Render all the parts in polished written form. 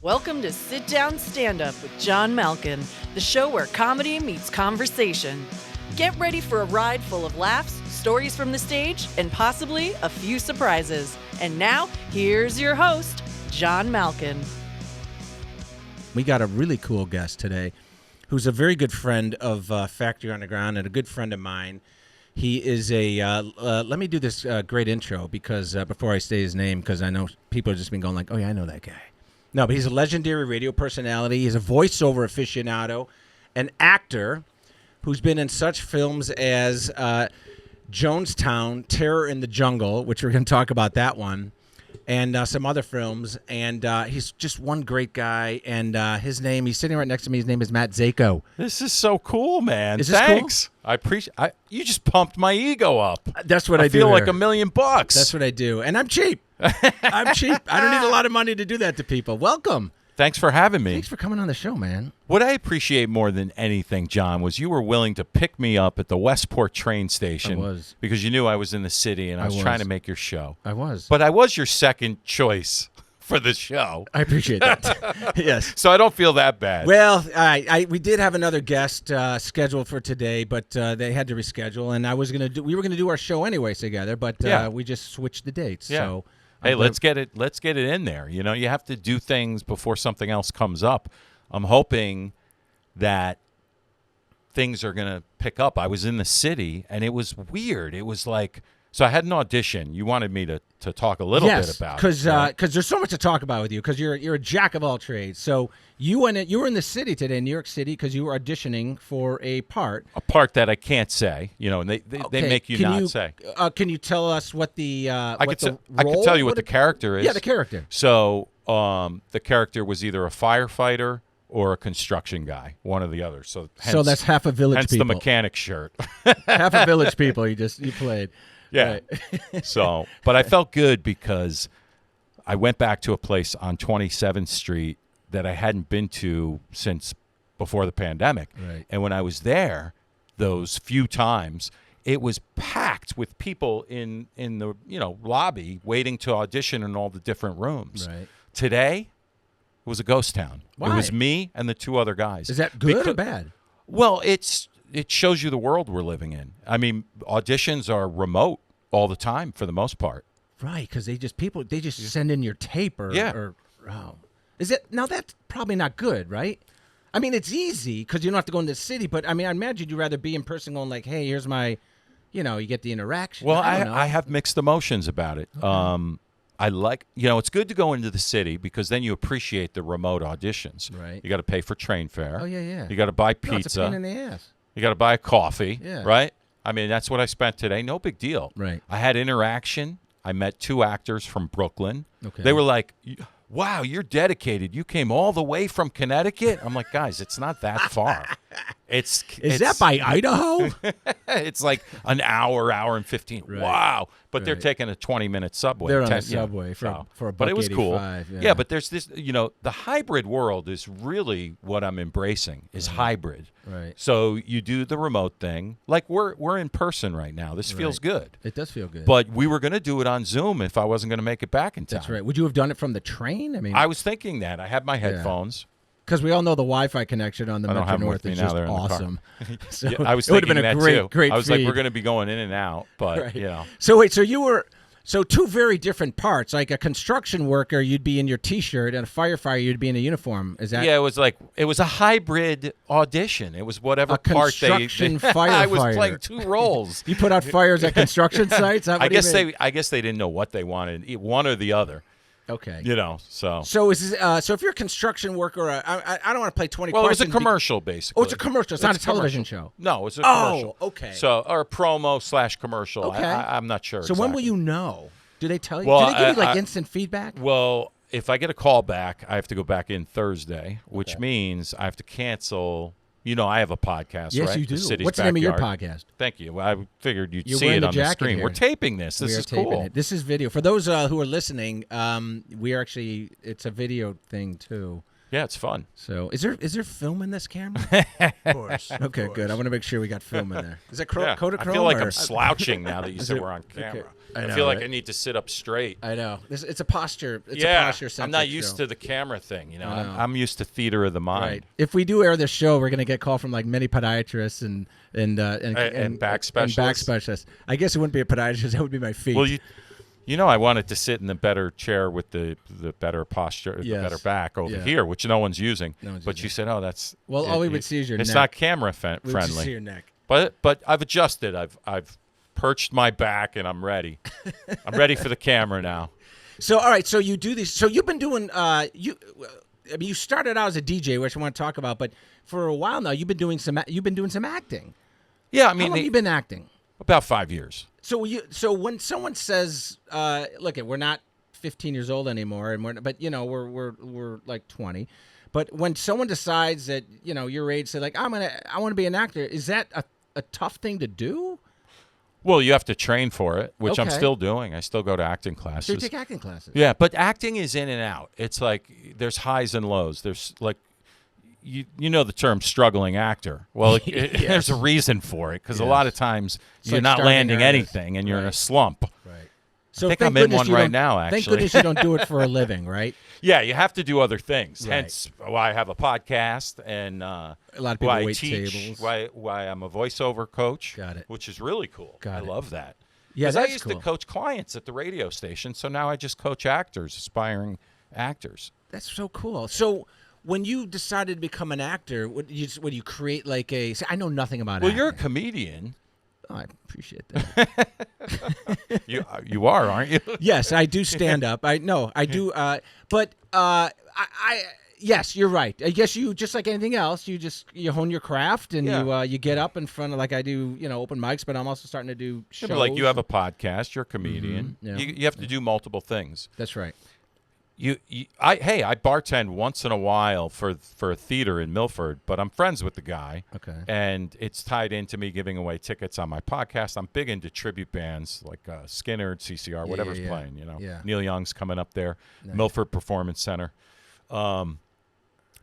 Welcome to Sit Down Stand Up with John Malkin, the show where comedy meets conversation. Get ready for a ride full of laughs, stories from the stage, and possibly a few surprises. And now, here's your host, John Malkin. We got a really cool guest today who's a very good friend of Factory Underground and a good friend of mine. He is let me do this great intro because before I say his name, because I know people have just been going like, oh yeah, I know that guy. No, but he's a legendary radio personality. He's a voiceover aficionado, an actor who's been in such films as Jonestown, Terror in the Jungle, which we're going to talk about that one, and some other films. And he's just one great guy. And his name, he's sitting right next to me. His name is Matt ZAKO. This is so cool, man. Is this Thanks. cool? I appreciate. You just pumped my ego up. That's what I do. I feel here. like $1 million. That's what I do, and I'm cheap. I'm cheap. I don't need a lot of money to do that to people. Welcome. Thanks for having me. Thanks for coming on the show, man. What I appreciate more than anything, John, was you were willing to pick me up at the Westport train station. I was. Because you knew I was in the city and I was trying to make your show. I was. But I was your second choice for the show. I appreciate that. Yes. So I don't feel that bad. Well, we did have another guest scheduled for today, but they had to reschedule, and we were gonna do our show anyways together, but we just switched the dates. Yeah. So hey, let's get it in there. You know, you have to do things before something else comes up. I'm hoping that things are going to pick up. I was in the city, and it was weird. It was like, so I had an audition. You wanted me to talk a little bit about it. Yes, because there's so much to talk about with you, because you're a jack of all trades. So you were in the city today, in New York City, because you were auditioning for a part. A part that I can't say, you know, and they make you not say. Can you tell us what the I could tell you what the character is. Yeah, the character. So the character was either a firefighter or a construction guy, one or the other. So that's half a village hence people. the mechanic shirt. Half a village people you played. Yeah. Right. So, but I felt good because I went back to a place on 27th Street that I hadn't been to since before the pandemic. Right. And when I was there, those few times, it was packed with people in the lobby waiting to audition in all the different rooms. Right. Today, it was a ghost town. Why? It was me and the two other guys. Is that good or bad? Well, it shows you the world we're living in. I mean, auditions are remote all the time for the most part. Right, because they just send in your tape Is it now? That's probably not good, right? I mean, it's easy because you don't have to go into the city. But I mean, I imagine you'd rather be in person, going like, "Hey, here's my," you get the interaction. Well, I have mixed emotions about it. Okay. I like, it's good to go into the city because then you appreciate the remote auditions. Right. You got to pay for train fare. Oh yeah. You got to buy pizza. No, it's a pain in the ass. You got to buy a coffee. Yeah. Right. I mean, that's what I spent today. No big deal. Right. I had interaction. I met two actors from Brooklyn. Okay. They were like, wow, you're dedicated. You came all the way from Connecticut? I'm like, guys, it's not that far. Is that by Idaho? It's like an hour and 15. Right. Wow. But they're Right. taking a 20-minute subway. They're on a subway for a But it was cool. $1.85, Yeah, but there's this, the hybrid world is really what I'm embracing is hybrid. Right. So you do the remote thing. Like we're in person right now. This feels good. It does feel good. But we were going to do it on Zoom if I wasn't going to make it back in time. That's right. Would you have done it from the train? I mean, I was thinking that. I had my headphones. Because we all know the Wi-Fi connection on the Metro North is just awesome. So I was it would thinking have been a that great too. I was feed. like, we're going to be going in and out, but right. So wait, so two very different parts. Like a construction worker, you'd be in your T-shirt, and a firefighter, you'd be in a uniform. Is that? Yeah, it was a hybrid audition. It was whatever part they. Construction firefighter. I was playing two roles. You put out fires at construction sites. I guess they didn't know what they wanted, one or the other. Okay. So is this, so if you're a construction worker, I don't want to play 20 Well, questions. it was a commercial, basically. Oh, it's a commercial. It's not a television show. No, it's a commercial. Oh, okay. So, or a promo / commercial. Okay. I'm not sure. So when will you know? Do they tell you? Well, do they give you instant feedback? Well, if I get a call back, I have to go back in Thursday, which means I have to cancel. I have a podcast, yes, right? you do. The What's the name of your podcast? Thank you. I figured you'd You're see it on the screen. here. We're taping this. This is cool. This is video. For those who are listening, it's a video thing too. Yeah, it's fun. So is there film in this camera? Of course. Okay, good. I want to make sure we got film in there. Is that Kodachrome? I feel like I'm slouching now that you said we're on camera. Okay. I know, feel like right? I need to sit up straight. I know. It's a posture. It's a Yeah, posture. I'm not used to the camera thing. You know, I know. I'm used to theater of the mind. Right. If we do air this show, we're gonna get called from like many podiatrists and back and back specialists. I guess it wouldn't be a podiatrist. That would be my feet. Well, you know, I wanted to sit in the better chair with the better posture, Yes. the better back over Yeah. here, which no one's using. No one's but using you said, "Oh, that's Well, all we would see is your It's neck. not camera We would just see friendly." your neck. But I've adjusted. I've perched my back and I'm ready. I'm ready for the camera now. So all right. So you do these. So you've been doing. You started out as a DJ, which I want to talk about, but for a while now, you've been doing some acting. Yeah, I How mean, long have you been acting? about 5 years. So when someone says, "Look, we're not 15 years old anymore," and we're like 20, but when someone decides that your age, say like, I want to be an actor, is that a tough thing to do? Well, you have to train for it, which I'm Okay. still doing. I still go to acting classes. So you take acting classes. Yeah, but acting is in and out. It's like there's highs and lows. There's like you know the term struggling actor. Well, Yes. there's a reason for it because a Yes. lot of times you're like not starving landing artists. anything and you're in a Right. slump. Right. So think thank I'm in goodness one you right don't- now, Thank actually. goodness you don't do it for a living, right? Yeah, you have to do other things. Right. Hence why I have a podcast and A lot of people why I wait teach, tables. why I'm a voiceover coach. Got it. Which is really cool. Got I it. love that. Yeah, Because I that's used cool. to coach clients at the radio station, so now I just coach actors, aspiring actors. That's so cool. So when you decided to become an actor, would you create like a? See, I know nothing about. Well, acting. you're a comedian. Oh, I appreciate that. You are, aren't you? Yes, I do stand up. I do. But yes, you're right. I guess you just like anything else. You hone your craft and Yeah. you get up in front of like I do. Open mics, but I'm also starting to do Yeah, shows. but like you have a podcast, you're a comedian. Yeah. You have to do multiple things. That's right. I bartend once in a while for a theater in Milford, but I'm friends with the guy. Okay. And it's tied into me giving away tickets on my podcast. I'm big into tribute bands like Skinner, CCR, whatever's yeah. playing. Yeah. Neil Young's coming up there, Nice. Milford Performance Center.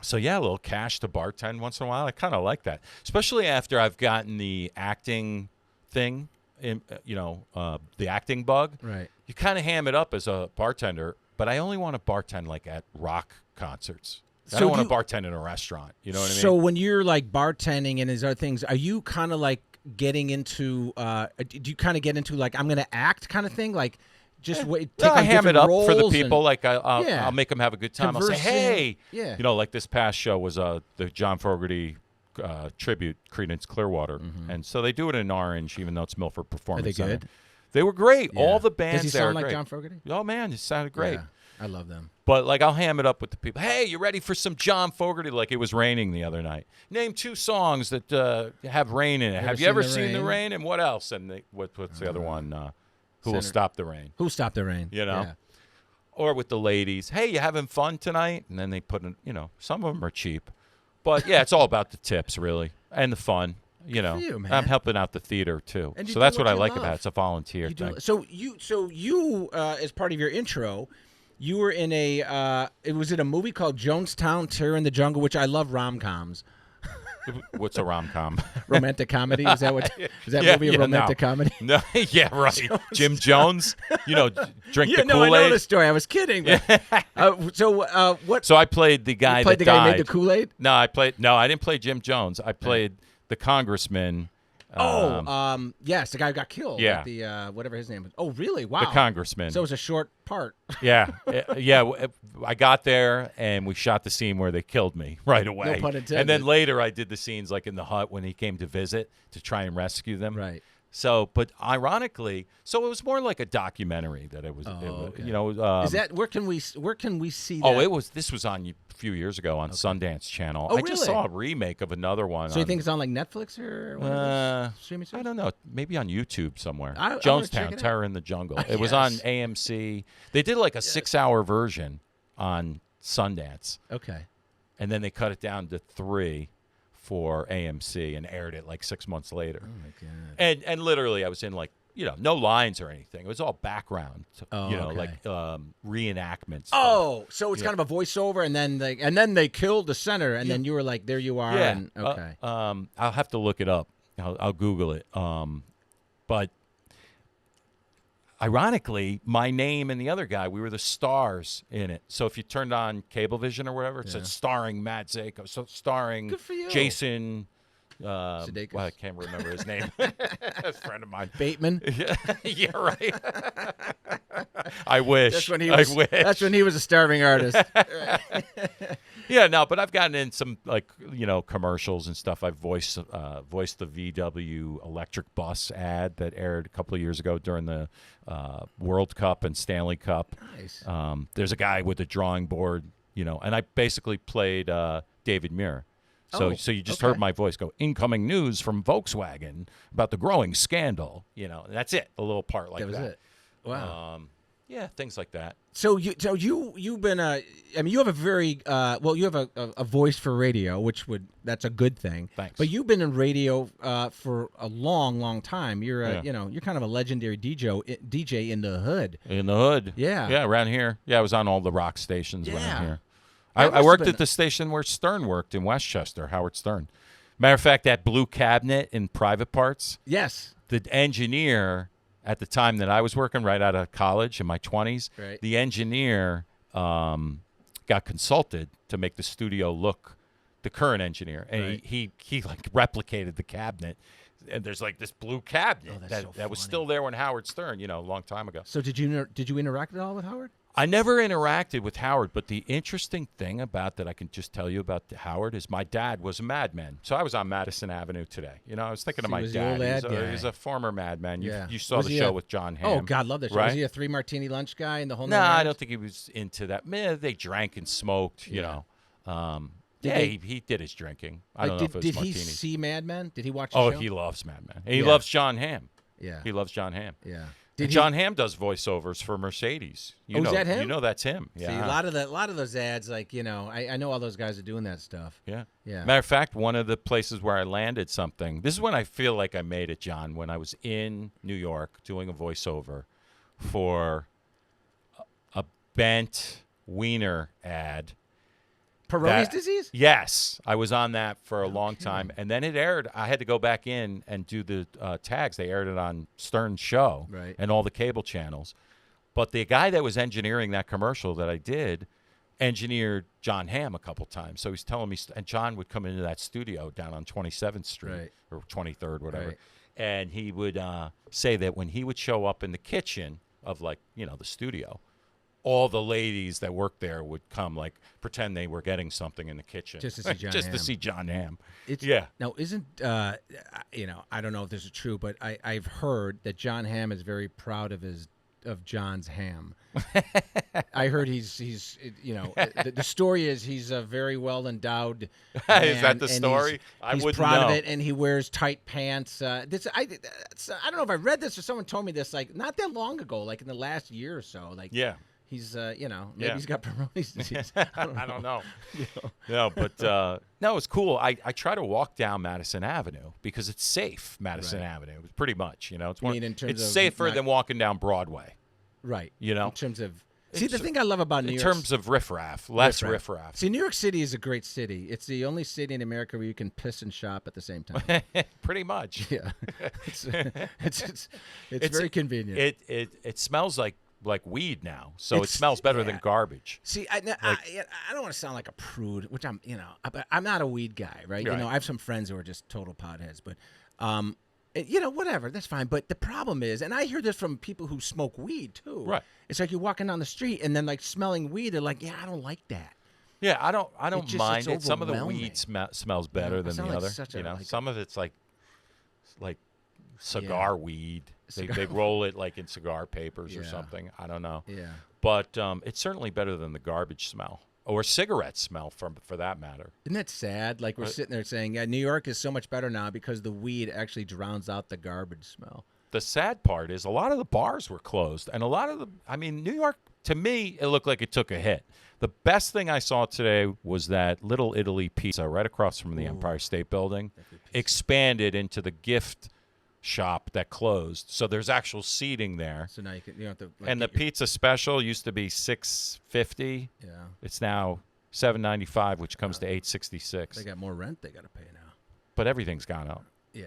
So yeah, a little cash to bartend once in a while. I kind of like that, especially after I've gotten the acting thing, the acting bug. Right. You kind of ham it up as a bartender, but I only want to bartend like at rock concerts. I So don't want you- to bartend in a restaurant. You know what I mean? So when you're like bartending and these other things, are you kind of like getting into? Do you kind of get into like I'm going to act kind of thing, like just wait, take I on ham it different up for the roles people. and- Like Yeah. I'll make them have a good time. I'll say, Conversing. hey, Yeah. like this past show was the John Fogerty tribute, Creedence Clearwater, and so they do it in Orange, even though it's Milford Performance Mm-hmm. Are they Center. good? They were great. Yeah. All the bands Does he there sound are like great. John Fogerty? Oh man, it sounded great. Yeah, I love them. But like I'll ham it up with the people. Hey, you ready for some John Fogerty? Like it was raining the other night. Name 2 songs that have rain in it. Have you ever seen the rain? And what else? And what's the other one? Who will Center- stop the rain? Who stopped the rain? You know? Yeah. Or with the ladies. Hey, you having fun tonight? And then they put in. Some of them are cheap, but yeah, it's all about the tips really and the fun. for you, man. I'm helping out the theater too. And you So do that's what what I you like love. about it. It's a volunteer You thing. do, so you as part of your intro, you were in a was it a movie called Jonestown Terror in the Jungle, which I love rom-coms. What's a rom-com? Romantic comedy? Is that what is that Yeah, movie a yeah, romantic no. comedy? No, yeah, right. Jim Jones, drink Yeah, the no, I know Kool-Aid. the story. I was kidding. But, what So I played the guy you played that the guy died. who made the Kool-Aid? No, I didn't play Jim Jones. I played the congressman. Yes, the guy who got killed. Yeah. At the whatever his name was. Oh, really? Wow. The congressman. So it was a short part. Yeah. I got there and we shot the scene where they killed me right away. No pun intended. And then later I did the scenes like in the hut when he came to visit to try and rescue them. Right. So, but ironically, so it was more like a documentary that it was. okay. Is Is that where can we see that? Oh, this was on a few years ago on Sundance Channel. Oh, I just really? saw a remake of another one. So you think it's on like Netflix or one of those streaming I services? don't know. Maybe on YouTube somewhere. I wanna check Jonestown, it out. Terror in the Jungle. It was on Yes. AMC. They did like a 6-hour version on Sundance, Okay. and then they cut it down to 3 for AMC and aired it like 6 months later. Oh my god. And literally, I was in like no lines or anything. It was all background. Oh, okay. like reenactments. Oh, so it's Yeah. kind of a voiceover, and then they killed the center, and then you were like, there you are. Yeah. And, okay. I'll have to look it up. I'll Google it. But ironically, my name and the other guy, we were the stars in it. So if you turned on Cablevision or whatever, it said starring Matt ZAKO, so starring Good for you. Jason. Sudeikis. Well, I can't remember his name. A friend of mine. Bateman. Yeah, right. I wish. That's when he was. I wish. That's when he was a starving artist. Yeah, no, but I've gotten in some commercials and stuff. I've voiced the VW electric bus ad that aired a couple of years ago during the World Cup and Stanley Cup. Nice. There's a guy with a drawing board, and I basically played David Muir. So you just heard my voice go, incoming news from Volkswagen about the growing scandal. And that's it. A little part like that. That was it. Wow. Yeah, things like that. So you've been you have a very you have a voice for radio, that's a good thing. Thanks. But you've been in radio for a long time. You're you're kind of a legendary DJ in the hood. In the hood. Yeah. Yeah, around here. Yeah, I was on all the rock stations around here. That I must worked have been- at the station where Stern worked in Westchester, Howard Stern. Matter of fact, that blue cabinet in Private Parts, Yes. the engineer at the time that I was working right out of college in my 20s, Right. the engineer got consulted to make the studio look the current engineer. And Right. he like replicated the cabinet. And there's like this blue cabinet that's so that was funny. still there when Howard Stern, a long time ago. So did you interact at all with Howard? I never interacted with Howard, but the interesting thing about that I can just tell you about Howard is my dad was a madman. So I was on Madison Avenue today. I was thinking of my was the dad. old ad guy. He's a former madman. Yeah. You saw Was the he show a- with John Hamm. Oh God, love that show. Right? Was he a 3 martini lunch guy in the whole? No, nine I yards? don't think he was into that. Man, they drank and smoked, Yeah. He did his drinking. I don't know if it was did he martinis. see Mad Men? Did he watch the Oh, show? he loves Mad Men. And he Yeah. loves John Hamm. Yeah. He loves John Hamm. Yeah. And John Hamm does voiceovers for Mercedes. Oh, is that him? You know that's him. Yeah. See, a lot of those ads, I know all those guys are doing that stuff. Yeah. Yeah. Matter of fact, one of the places where I landed something, this is when I feel like I made it, John, when I was in New York doing a voiceover for a bent wiener ad. Peyronie's disease? Yes. I was on that for a long time. And then it aired. I had to go back in and do the tags. They aired it on Stern's show Right. and all the cable channels. But the guy that was engineering that commercial that I did engineered John Hamm a couple times. So he's telling me, and John would come into that studio down on 27th Street Right. or 23rd, whatever. Right. And he would say that when he would show up in the kitchen of the studio, all the ladies that worked there would come, pretend they were getting something in the kitchen. Just to see John Just Hamm. to see John Hamm. Yeah. Now, isn't, I don't know if this is true, but I've heard that John Hamm is very proud of John's ham. I heard he's the story is he's a very well endowed man. Is that the and story? I He's wouldn't proud know. of it, and he wears tight pants. I don't know if I read this or someone told me this not that long ago, like in the last year or so. Yeah. He's maybe Yeah. he's got Peyronie's disease. I don't know. No, but no, it's cool. I try to walk down Madison Avenue because it's safe. Madison Right. Avenue, pretty much. It's You mean in terms it's of safer not- than walking down Broadway. Right. In In terms of see, In the ter- thing I love about New In York terms of riffraff, less riffraff. See, New York City is a great city. It's the only city in America where you can piss and shop at the same time. Pretty much. Yeah, it's very convenient. It smells like weed now, so it smells better than garbage. See, I don't want to sound like a prude, which I'm not a weed guy, right? Right. I have some friends who are just total potheads, but whatever, that's fine. But the problem is, and I hear this from people who smoke weed too. Right. It's like you're walking down the street and then smelling weed. They're like, yeah, I don't like that. Yeah, I don't mind it's it. Some of the overwhelming. weed smells better I than sound the like other. such a, Some of it's like cigar weed. They roll it in cigar papers or Yeah. something. I don't know. Yeah. But it's certainly better than the garbage smell or cigarette smell for that matter. Isn't that sad? Like we're sitting there saying, yeah, New York is so much better now because the weed actually drowns out the garbage smell. The sad part is a lot of the bars were closed, and New York, to me, it looked like it took a hit. The best thing I saw today was that Little Italy Pizza right across from the Empire State Building expanded into the gift shop that closed. So there's actual seating there. So now you don't have to. And the pizza special used to be $6.50. Yeah. It's now $7.95, which comes to $8.66. They got more rent they got to pay now. But everything's gone up.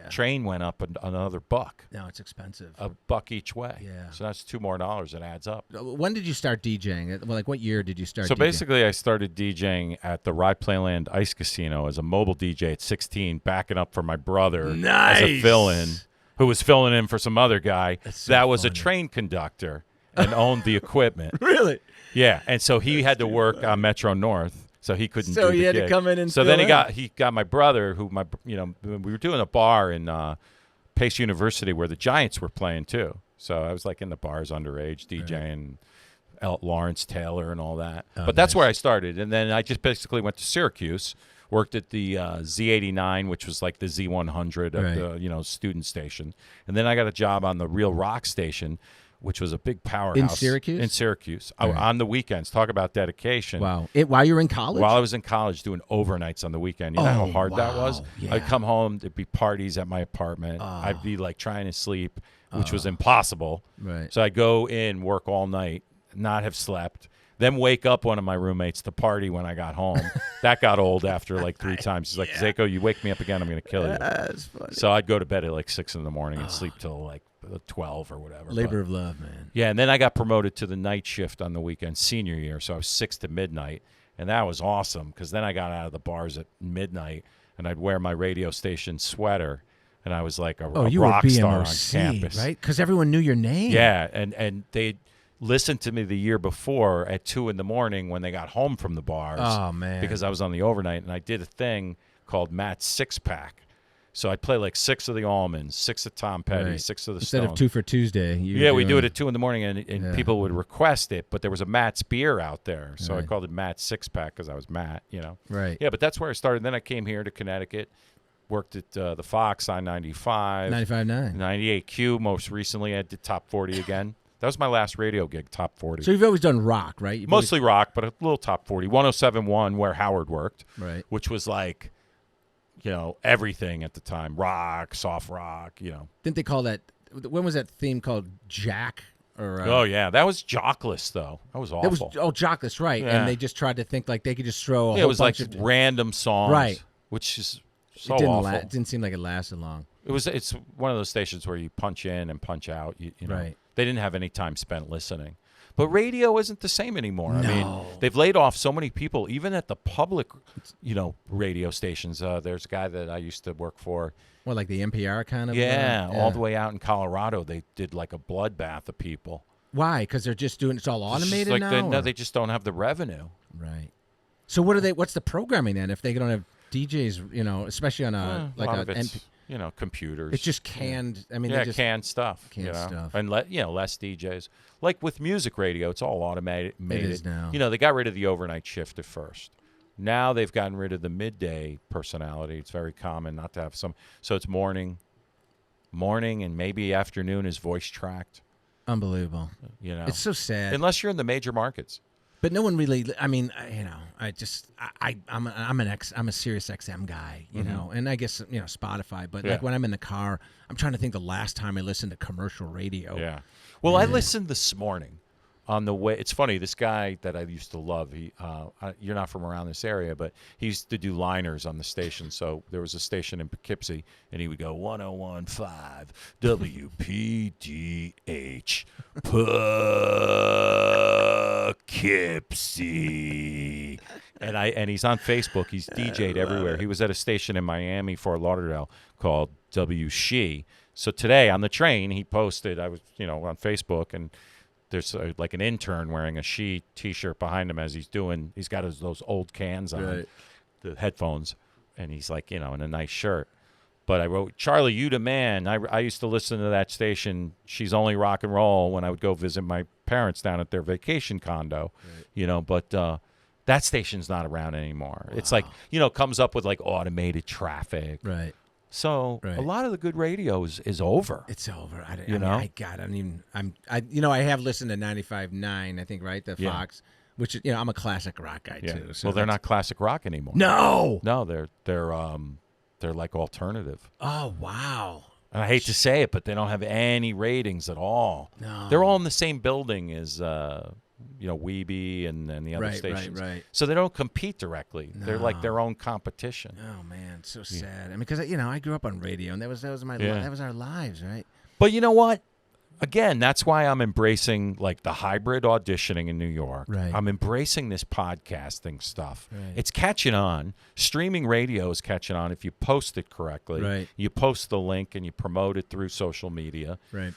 train went up another buck. No, it's expensive. A buck each way. Yeah. So that's $2 more. It adds up. When did you start DJing? Well, like what year did you start So DJing? basically, I started DJing at the Rye Playland Ice Casino as a mobile DJ at 16, backing up for my brother as a fill-in, who was filling in for some other guy that was a train conductor and owned the equipment. Really? Yeah, and so he had to work on Metro North. So he couldn't. So do he the had gig. to come in and. So fill then in. he got my brother, who we were doing a bar in Pace University where the Giants were playing too. So I was like in the bars underage DJing, Lawrence Taylor and all that. But that's where I started, and then I just basically went to Syracuse, worked at the Z89, which was like the Z100 of the student station, and then I got a job on the Real Rock station, which was a big powerhouse. In Syracuse? In Syracuse. Right. On the weekends. Talk about dedication. Wow. While you were in college? While I was in college doing overnights on the weekend. You know how hard that was? Yeah. I'd come home, there'd be parties at my apartment. I'd be like trying to sleep, which was impossible. Right. So I'd go in, work all night, not have slept, then wake up one of my roommates to party when I got home. That got old after like 3 times. He's like, ZAKO, you wake me up again, I'm going to kill you. That's funny. So I'd go to bed at like 6 in the morning and sleep till like 12 or whatever. Labor of love, man. Yeah, and then I got promoted to the night shift on the weekend senior year, so I was 6 to midnight, and that was awesome because then I got out of the bars at midnight, and I'd wear my radio station sweater, and I was like a you rock were star on BMOC, campus. right? Because everyone knew your name. Yeah, and they listened to me the year before at 2 in the morning when they got home from the bars. Oh, man. Because I was on the overnight, and I did a thing called Matt's Six Pack. So I'd play like 6 of the Almonds, 6 of Tom Petty, Right. 6 of the Instead Stones. of 2 for Tuesday. We do it at 2 in the morning, and people would request it, but there was a Matt's beer out there, so I Right. called it Matt's Six Pack because I was Matt, Right. Yeah, but that's where I started. Then I came here to Connecticut, worked at the Fox on 95, 95.9. 98Q. Most recently, I did Top 40 again. That was my last radio gig, Top 40. So you've always done rock, right? You've Mostly rock, but a little Top 40. 107.1, where Howard worked, Right. which was like, everything at the time. Rock, soft rock, Didn't they call that? When was that theme called? Jack? Or Oh, yeah. That was Jockless, though. That was awful. That was Jockless, right? Yeah. And they just tried to think like they could just throw a Yeah, whole it was like bunch of random songs, Right. Which is so it didn't awful. it didn't seem like it lasted long. It's one of those stations where you punch in and punch out. You know, Right. They didn't have any time spent listening. But radio isn't the same anymore. I No. mean, they've laid off so many people, even at the public, radio stations. There's a guy that I used to work for. Well, like the NPR kind of. All the way out in Colorado, they did like a bloodbath of people. Why? Because they're just doing it's all It's just automated like now. No, or- they just don't have the revenue. Right. So what are they? What's the programming then? If they don't have DJs, especially on A like lot a of it's, computers. it's just canned. I mean, Yeah, they just, canned stuff. Canned stuff. And less DJs. Like with music radio, it's all automated. It is now. They got rid of the overnight shift at first. Now they've gotten rid of the midday personality. It's very common not to have some. So it's morning, and maybe afternoon is voice tracked. unbelievable. It's so sad. Unless you're in the major markets. But no one really. I mean, I'm a Sirius XM guy, and I guess Spotify. But Yeah. like when I'm in the car, I'm trying to think the last time I listened to commercial radio. Yeah. Well, I listened this morning on the way. It's funny. This guy that I used to love. You're not from around this area, but he used to do liners on the station. So there was a station in Poughkeepsie, and he would go 101.5 WPDH Poughkeepsie. And he's on Facebook. He's DJ'd everywhere. He was at a station in Miami, Fort Lauderdale, called W She. So today on the train, he posted. I was, on Facebook, and there's like an intern wearing a She T-shirt behind him as he's got those old cans on, Right. the headphones, and he's like, in a nice shirt. But I wrote, Charlie, you the man. I used to listen to that station, She's Only Rock and Roll, when I would go visit my parents down at their vacation condo, but that station's not around anymore. Wow. It's like, comes up with like automated traffic. Right. So a lot of the good radio is over. It's over. I have listened to 95.9, I think, right? The Fox, which, I'm a classic rock guy too. So well, they're not classic rock anymore. No, they're like alternative. Oh, wow. And I hate to say it, but they don't have any ratings at all. No. They're all in the same building as Weeby and the other Right, stations. right. So they don't compete directly. They're like No. their own competition. Oh man, so sad. I mean, because I grew up on radio, and that was my Yeah. that was our lives, right? But you know what? Again, that's why I'm embracing like the hybrid auditioning in New York. Right. I'm embracing this podcasting stuff. Right. It's catching on. Streaming radio is catching on if you post it correctly. Right. You post the link and you promote it through social media. Right.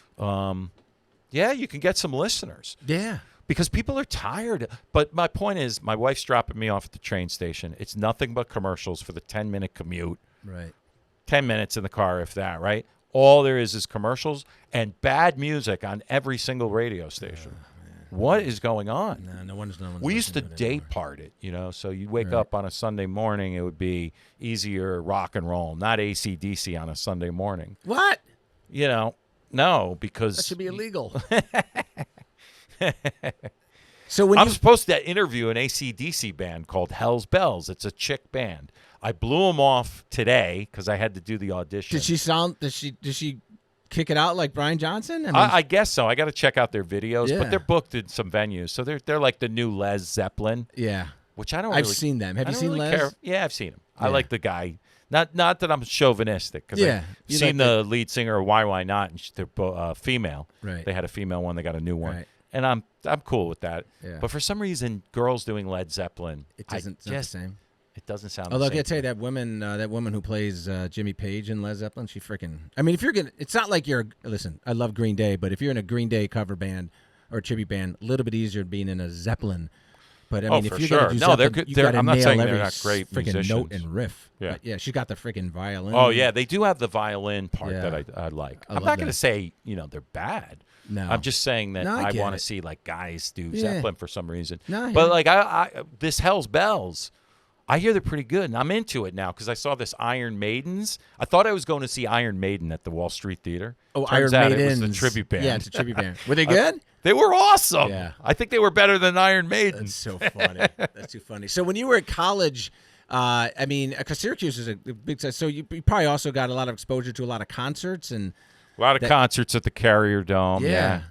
Yeah, you can get some listeners Yeah. because people are tired. But my point is, my wife's dropping me off at the train station. It's nothing but commercials for the 10-minute commute. Right. 10 minutes in the car, if that, right? All there is commercials and bad music on every single radio station. What is going on? No one's We used to listening it anymore. day part it, so you'd wake Right. up on a Sunday morning, it would be easier rock and roll, not AC/DC on a Sunday morning. What? No, because That should be illegal. So when I'm you supposed to interview an AC/DC band called Hell's Bells. It's a chick band. I blew them off today because I had to do the audition. did she kick it out like Brian Johnson? I guess so. I got to check out their videos, Yeah. but they're booked in some venues, so they're like the new Led Zeppelin, yeah. which I don't. I've really, seen them. Have I you don't seen really Les? care. Yeah, I've seen him. I Yeah. like the guy. Not that I'm chauvinistic, because Yeah, I've you seen like the lead singer of Why Not, and they're female. Right. They had a female one. They got a new one, Right. and I'm cool with that. Yeah. But for some reason, girls doing Led Zeppelin, It doesn't sound the same. It doesn't sound. Although I the same. gotta tell you, that woman who plays Jimmy Page in Led Zeppelin, she freaking. I mean, if you're gonna, it's not like listen. I love Green Day, but if you're in a Green Day cover band or a tribute band, a little bit easier than being in a Zeppelin. But I mean, for if you're sure. gonna do No, they're Zeppelin, good. you They're- gotta I'm not nail saying they're every not great freaking note musicians. and riff. Yeah. But yeah, she got the freaking violin. Oh yeah, they do have the violin part Yeah. that I like. I I'm love not going to that. say they're bad. No. I'm just saying that No, I I get want to it. see like guys do Yeah. Zeppelin for some reason. No, I but hear like I this Hell's Bells, I hear they're pretty good, and I'm into it now because I saw this Iron Maidens. I thought I was going to see Iron Maiden at the Wall Street Theater. Oh, Turns Iron out it was Maiden. the tribute band. Yeah, it's a tribute band. Were they good? They were awesome. Yeah. I think they were better than Iron Maiden. That's so funny. That's too funny. So when you were at college, I mean, because Syracuse is a big. So you probably also got a lot of exposure to a lot of concerts and. A lot of concerts at the Carrier Dome. Yeah.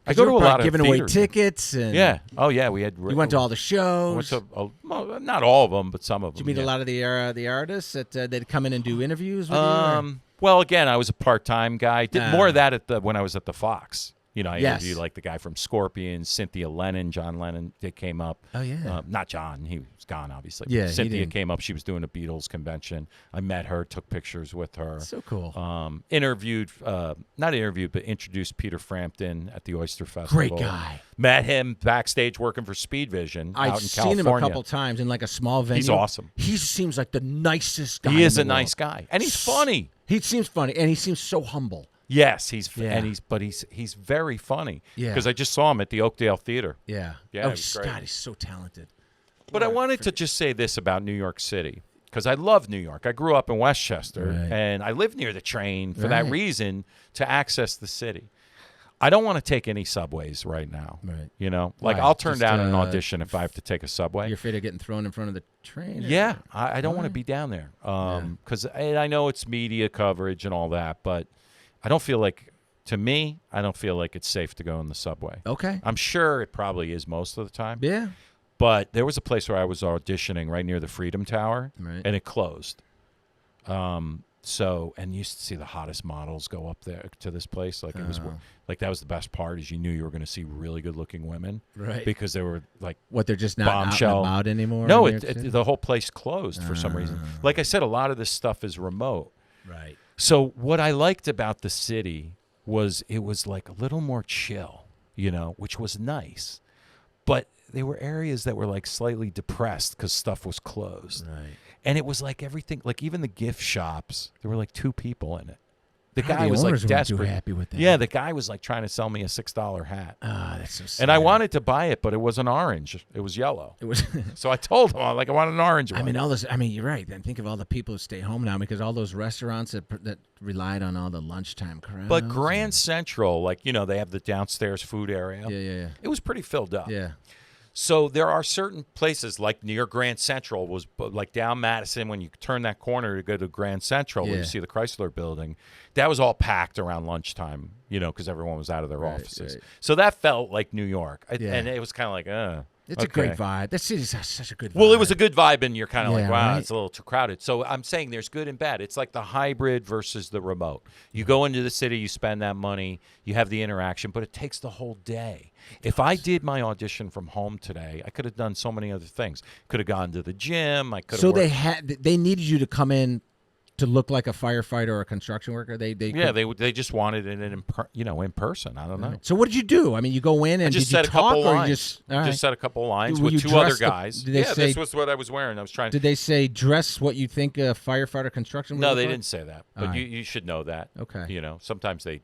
I 'Cause go you to were a probably lot of giving away theaters. tickets and. Yeah. Oh yeah, we had. You went to all the shows. Well, not all of them, but some of them. Did you meet a lot of the artists that come in and do interviews with you? or- Well, again, I was a part-time guy. Did more Ah. of that when I was at the Fox. I Yes. interviewed like the guy from Scorpions, Cynthia Lennon, John Lennon. They came up. Oh, yeah. Not John. He was gone, obviously. Yeah, he Cynthia didn't. came up. She was doing a Beatles convention. I met her, took pictures with her. So cool. Not interviewed, but introduced Peter Frampton at the Oyster Festival. Great guy. Met him backstage working for Speed Vision out I've in seen California. him a couple times in like a small venue. He's awesome. He seems like the nicest guy. He is in a the world. nice guy, and he's funny. He seems funny, and he seems so humble. Yes, he's Yeah. he's very funny. Yeah. Because I just saw him at the Oakdale Theater. Yeah. Yeah, Oh, it was great. God, he's so talented. But I wanted to just say this about New York City because I love New York. I grew up in Westchester, Right. and I live near the train for that Right. reason to access the city. I don't want to take any subways right now. Right. Like Why? I'll turn Just, down an audition if I have to take a subway. You're afraid of getting thrown in front of the train? or- Yeah, I don't want to Why? be down there because I know it's media coverage and all that, but I don't feel like, to me, I don't feel like it's safe to go in the subway. Okay. I'm sure it probably is most of the time. Yeah. But there was a place where I was auditioning right near the Freedom Tower, Right. and it closed. And you used to see the hottest models go up there to this place. Like it was, like that was the best part, is you knew you were going to see really good-looking women, Right. Because they were like What, they're just not out and bombshell. about anymore? No, in New York City? the whole place closed for some reason. Like I said, a lot of this stuff is remote. Right. So what I liked about the city was it was like a little more chill, which was nice. But there were areas that were like slightly depressed because stuff was closed. Right. And it was like everything, like even the gift shops, there were like 2 people in it. The Probably guy was like owners weren't too desperate. happy with that. Yeah, the guy was like trying to sell me a $6 hat. Ah, that's so sad. And I wanted to buy it, but it wasn't orange. It was yellow. It was. So I told him, I want an orange one. I mean, all this. I mean, you're right. And think of all the people who stay home now because all those restaurants that relied on all the lunchtime crowds. But Grand Central, like, they have the downstairs food area. Yeah. It was pretty filled up. Yeah. So there are certain places like near Grand Central was like down Madison when you turn that corner to go to Grand Central where you see the Chrysler building. That was all packed around lunchtime, because everyone was out of their offices. Right. So that felt like New York. And it was kind of like, It's a great vibe. That city's such a good vibe. Well, it was a good vibe, and you're kind of like, wow, it's a little too crowded. So I'm saying there's good and bad. It's like the hybrid versus the remote. You go into the city, you spend that money, you have the interaction, but it takes the whole day. If I did my audition from home today, I could have done so many other things. Could have gone to the gym. I could have. So they needed you to come in to look like a firefighter or a construction worker. They just wanted it in person. I don't know. So what did you do? I mean, you go in and just did you said a talk couple or lines. you just Just said a couple of lines with two other guys. This was what I was wearing. I was trying. Did they say dress what you think a firefighter construction? No, they didn't say that. But you should know that. Okay. Sometimes they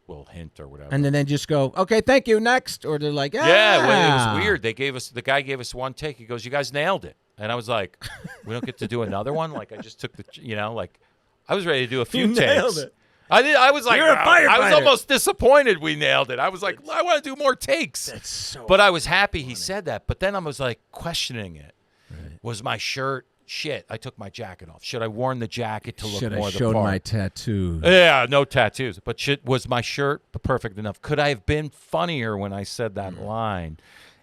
will hint or whatever. And then they just go, okay, thank you, next. Or they're like, well, it was weird. The guy gave us one take. He goes, you guys nailed it. And I was like, we don't get to do another one? Like, I just took I was ready to do a few takes. Nailed it. I was like, You're a firefighter. I was almost disappointed we nailed it. I was like, I want to do more takes. That's so But I was happy he said that. But then I was like questioning it. Right. Was my shirt shit? I took my jacket off. Should I worn the jacket to look more the part? Should I showed my tattoos? Yeah, no tattoos. But was my shirt perfect enough? Could I have been funnier when I said that line?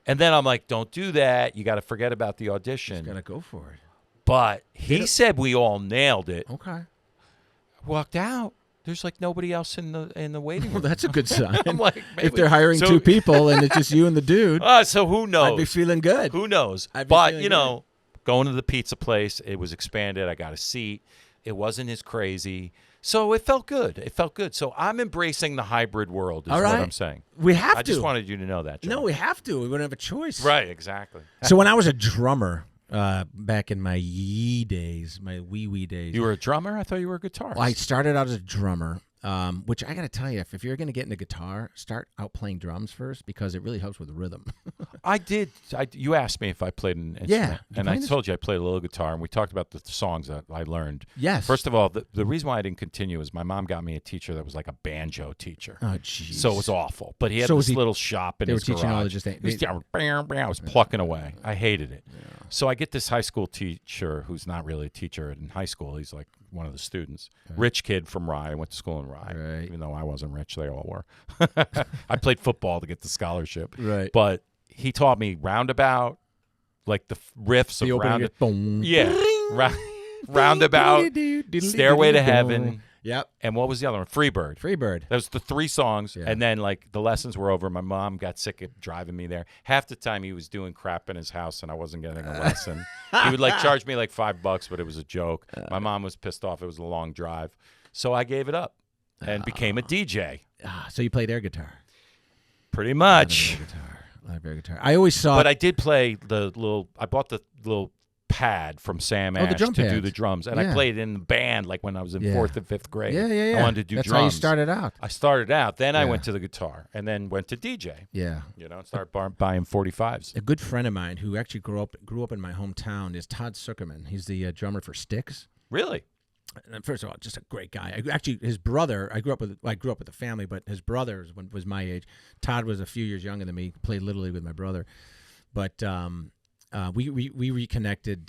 And then I'm like, don't do that. You got to forget about the audition. Just got to go for it. But he said we all nailed it. Okay. Walked out. There's like nobody else in the waiting room. Well, that's a good sign. I'm like, if they're hiring two people and it's just you and the dude. So who knows? I'd be feeling good. Who knows? But going to the pizza place, it was expanded. I got a seat. It wasn't as crazy. So it felt good. So I'm embracing the hybrid world is what I'm saying. We have to. I just wanted you to know that, John. No, we have to. We wouldn't have a choice. Right, exactly. So when I was a drummer back in my wee days, my wee days. You were a drummer? I thought you were a guitarist. Well, I started out as a drummer, which I got to tell you, if you're going to get into guitar, start out playing drums first because it really helps with the rhythm. I did. You asked me if I played an instrument. Yeah. And I told you I played a little guitar, and we talked about the songs that I learned. Yes. First of all, the reason why I didn't continue is my mom got me a teacher that was like a banjo teacher. Oh, jeez. So it was awful. But he had this little shop in his garage. They were teaching all the I was plucking away. I hated it. Yeah. So I get this high school teacher who's not really a teacher in high school. He's like one of the students. Right. Rich kid from Rye. I went to school in Rye. Right. Even though I wasn't rich, they all were. I played football to get the scholarship. Right. But he taught me roundabout, like the riffs of roundabout. Yeah. Roundabout, Stairway to Heaven. Yep. And what was the other one? Freebird. Freebird. That was the three songs. Yeah. And then, like, the lessons were over. My mom got sick of driving me there. Half the time he was doing crap in his house and I wasn't getting a lesson. He would, like, charge me, like, $5, but it was a joke. My mom was pissed off. It was a long drive. So I gave it up and became a DJ. So you played air guitar? Pretty much. A lot of air guitar. I always saw. But I did play I bought the little pad from Sam Ash to do the drums, and I played in the band like when I was in 4th and 5th grade. Yeah. I wanted to do That's drums. how you started out. I started out, then I went to the guitar, and then went to DJ. Yeah. And started buying 45s. A good friend of mine who actually grew up in my hometown is Todd Zuckerman. He's the drummer for Styx. Really? And first of all, just a great guy. Actually, his brother. I grew up with the family, but his brother was my age. Todd was a few years younger than me. Played Little League with my brother, but we reconnected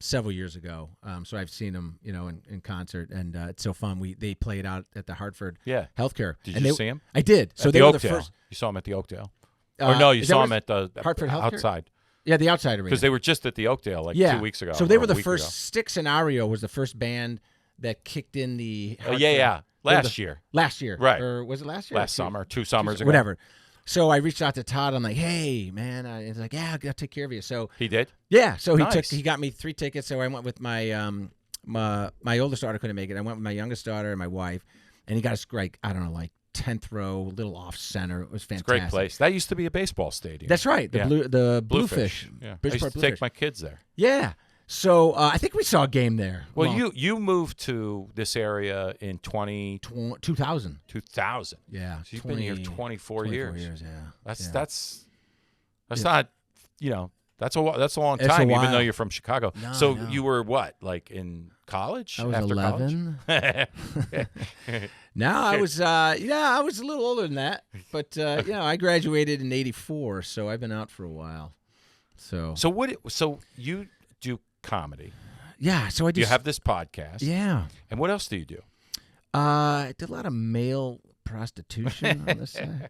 several years ago. So I've seen him, in concert, and it's so fun. They played out at the Hartford Healthcare. Did you see him? I did. So at they the were Oakdale. the first. You saw him at the Oakdale, or no? You saw him at the Hartford Healthcare? outside. Yeah, the outside arena. Because they were just at the Oakdale 2 weeks ago. So they were the week first. ago. Styx and Ario was the first band that kicked in the. Hartford. Last year. Last year, right? Or was it last year? Last summer, 2 summers ago. Whatever. So I reached out to Todd. I'm like, hey, man. He's like, yeah, I got to take care of you. So he did. Yeah. So nice. he got me 3 tickets. So I went with my my oldest daughter couldn't make it. I went with my youngest daughter and my wife, and he got us like 10th row, little off center. It was fantastic. It's a great place. That used to be a baseball stadium. That's right. The Bluefish. Yeah. I used to take my kids there. Yeah. So I think we saw a game there. Well, you moved to this area in 2000. 2000. Yeah. So you've been here 24 years. Yeah. That's not, That's a long It's a time, even while. though you're from Chicago. No, so no. you were what, like in college? I was after 11. college? No, I was I was a little older than that, but I graduated in '84, so I've been out for a while. So So you do comedy. yeah, so I do. You have this podcast. Yeah, And what else do you do? I did a lot of male prostitution on the side.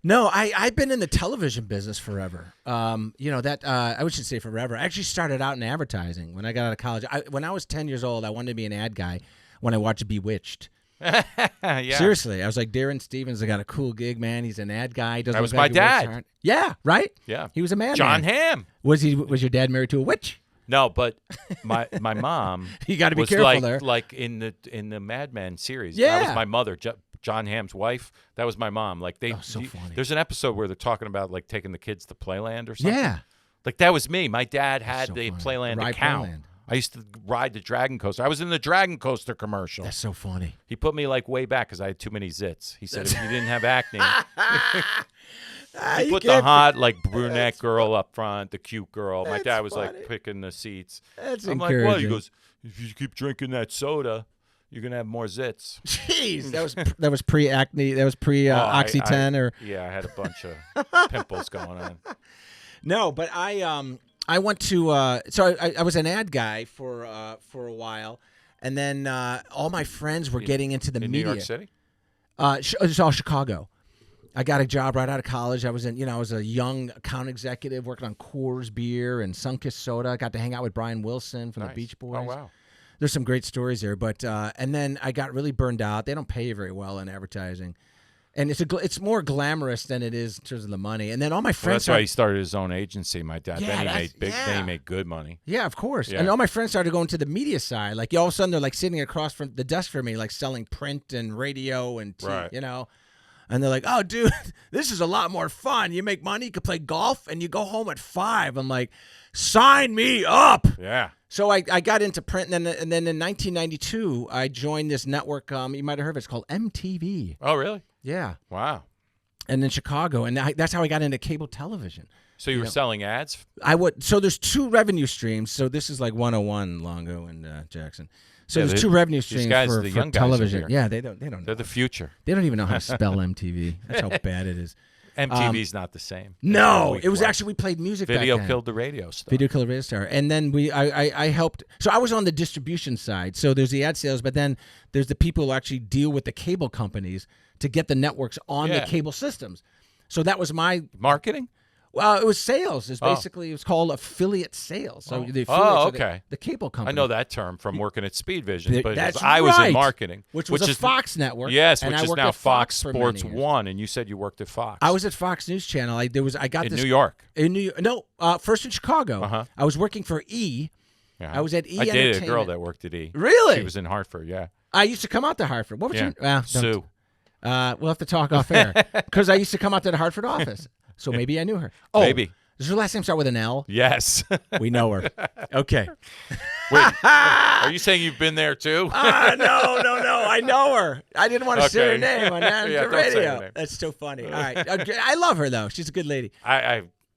No, I've been in the television business forever. I should say forever. I actually started out in advertising when I got out of college. When I was 10 years old, I wanted to be an ad guy when I watched Bewitched. Yeah. Seriously, I was like, Darren Stevens, I got a cool gig, man. He's an ad guy. Doesn't That was look like my he works dad. hard. Yeah, right? Yeah. He was a madman. John Hamm. Was your dad married to a witch? No, but my mom You got to be was careful there. like in the Mad Men series. Yeah. That was my mother, John Hamm's wife. That was my mom. Like so funny. There's an episode where they're talking about like taking the kids to Playland or something. Yeah. Like that was me. My dad had so the funny. Playland Ride account. Playland. I used to ride the Dragon Coaster. I was in the Dragon Coaster commercial. That's so funny. He put me like way back because I had too many zits. He said if you didn't have acne, he put the hot like brunette girl up front, the cute girl. My That's dad was funny. like picking the seats. That's I'm like, encouraging. well, he goes, if you keep drinking that soda, you're gonna have more zits. Jeez, that was pre-acne. That was I- Oxy-10 or Yeah, I had a bunch of pimples going on. no, but I went to so I was an ad guy for a while, and then all my friends were getting into the In media. New York City? It's all Chicago. I got a job right out of college. I was I was a young account executive working on Coors Beer and Sunkist Soda. I got to hang out with Brian Wilson from Nice. the Beach Boys. Oh, wow. There's some great stories there, but and then I got really burned out. They don't pay you very well in advertising, and it's more glamorous than it is in terms of the money. And then all my Well, friends, that's why he started his own agency, my dad. Yeah, Then he that's- made yeah. Then he made good money. yeah, of course. Yeah. And all my friends started going to the media side. Like all of a sudden, they're like sitting across from the desk from me, like selling print and radio and Right. And they're like, "Oh, dude, this is a lot more fun. You make money, you can play golf, and you go home at 5." I'm like, "Sign me up." Yeah. So I got into print, and then in 1992, I joined this network. You might have heard of it. It's called MTV. Oh, really? Yeah, Wow. and in Chicago, and that's how I got into cable television. So you were selling ads? So there's two revenue streams. So this is like 101, Longo and Jackson. So Yeah, there's two revenue these streams guys, for the young guys are television. here. Yeah, they don't They're know. the future. They don't even know how to spell MTV. That's how bad it is. MTV's not the same. No, It's it was like actually we played music. video back then. killed the radio stuff. Video Killer Radio Star. And then I helped. So I was on the distribution side. So there's the ad sales, but then there's the people who actually deal with the cable companies to get the networks on the Yeah. cable systems. So that was my. Marketing? Well, it was sales. It's Oh. basically it was called affiliate sales. So the affiliates Oh, are the- okay. the cable company. I know that term from working at Speed Vision, but That's I was right. in marketing, which was a is Fox network. Yes, and which I is worked now at Fox for Sports many years. 1, and you said you worked at Fox. I was at Fox News Channel. I got in this New York. in New York. No, first in Chicago. Uh-huh. I was working for E. Yeah. I was at E I dated a Entertainment. girl that worked at E. Really? She was in Hartford, yeah. I used to come out to Hartford. What was Yeah. your? Well, don't- Sue. We'll have to talk off air because I used to come out to the Hartford office. So maybe I knew her. Oh, Maybe. Does her last name start with an L? Yes. We know her. Okay. Wait, are you saying you've been there too? No. I know her. I didn't want to say her Okay. name on Yeah, the don't say her radio. name. That's so funny. All right. Okay. I love her though. She's a good lady.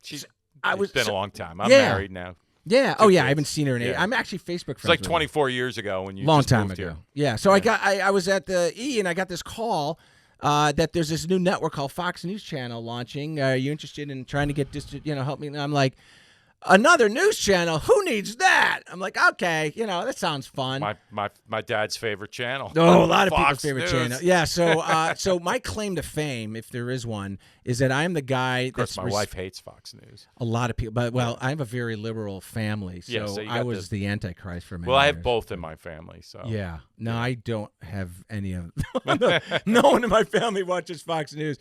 She's I was- it's been so- a long time. I'm yeah. married now. Yeah. Oh yeah. I kids. haven't seen her in. Yeah. I'm actually Facebook friends. It's like with her. 24 years ago when you Long just time moved ago. here. Yeah. So I was at the E and I got this call that there's this new network called Fox News Channel launching. Are you interested in trying to get help me? And I'm like, another news channel? Who needs that? I'm like, okay, that sounds fun. My dad's favorite channel. Oh, a lot of Fox people's favorite News. channel. Yeah. So my claim to fame, if there is one, is that I'm the guy Of course, that's my wife hates Fox News. a lot of people, but I have a very liberal family, so Yeah, so you got I was the Antichrist for many Well, I have years. both in my family, so Yeah. No, I don't have any of no one in my family watches Fox News.